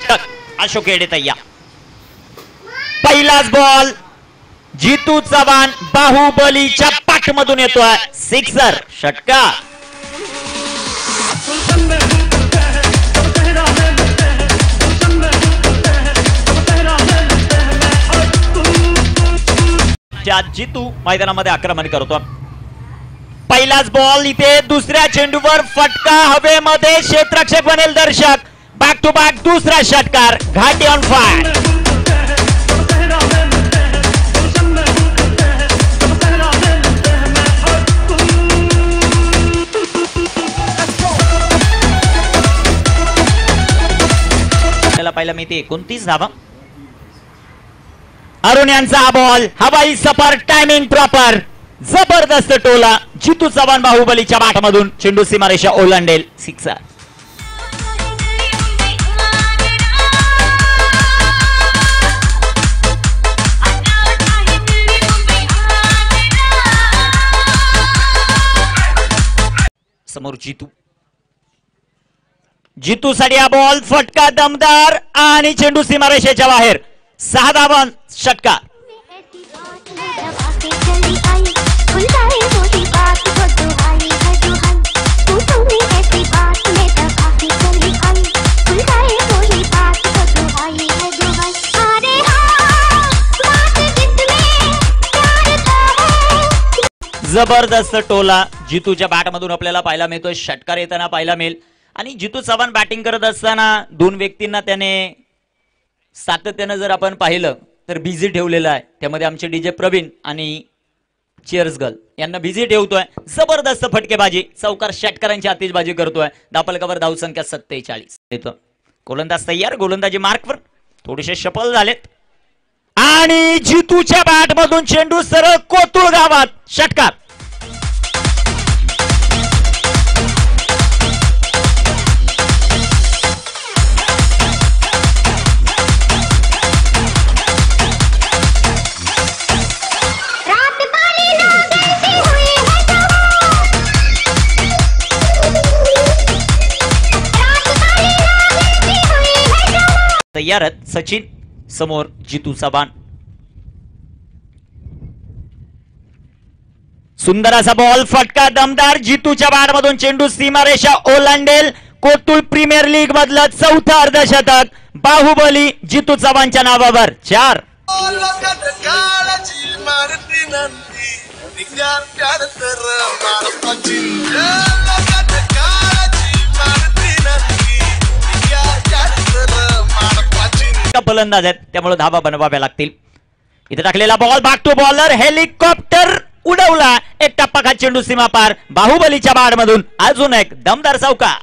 षटक अशोक येडे तैयार. पहिलाच बॉल जितू चव्हाण बाहुबलीच्या पाठमधून येतोय. सिक्सर षटकार. जितू मैदानामध्ये आक्रमण करतो. पहिलाच बॉल इथे दुसऱ्या चेंडूवर फटका हवेमध्ये क्षेत्ररक्षक बनेल दर्शक. बॅक टू बॅक दुसरा षटकार. घाटी ऑन फायर. पाहिला मी ते 29 धावा. अरुण यांचा हा बॉल हवाई सफर. Timing proper. जबरदस्त टोला. जितू चव्हाण बाहुबलीच्या बाटमधून चेंडू सीमारेषा ओलांडेल. सिक्सर. समोर जितू साठी हा बॉल. फटका दमदार आणि चेंडू सीमारेषेच्या बाहेर. 6 धावा षटकार. जबरदस्त टोला जितूच्या बॅटमधून आपल्याला पाहायला मिळतोय. षटकार येताना पाहायला मिळेल. आणि जितू चव्हाण बॅटिंग करत असताना 2 व्यक्तींना त्याने सातत्यानं जर आपण पाहिलं तर बिझी ठेवलेलं आहे. त्यामध्ये आमचे डीजे प्रवीण आणि चिअर्स गर्ल यांना बिझी ठेवतोय. जबरदस्त फटकेबाजी. चौकार षटकारांची आतिषबाजी करतोय. धावफलकावर धावसंख्या 47 येतो. गोलंदाज तयार. गोलंदाजी मार्कवर. थोडेसे शफल झालेत आणि जितूच्या बॅटमधून चेंडू सरळ कोतुळ गावात. षटकार. तयारच. सचिन समोर जितू चव्हाण. सुंदर असा बॉल. फटका दमदार. जितूच्या बॅटमधून चेंडू सीमारेषा ओलांडेल. कोतुळ प्रीमियर लीग मधलं 4थं अर्धशतक बाहुबली जितू चव्हाणच्या नावावर. 4. फलंदाज आहेत त्यामुळे धावा बनवाव्या लागतील. इथे टाकलेला ball. Back to bowler. Helicopter उडवला. एक टप्पा खात चेंडू सीमा पार. बाहुबलीच्या बॅटमधून अजून एक दमदार चौकार.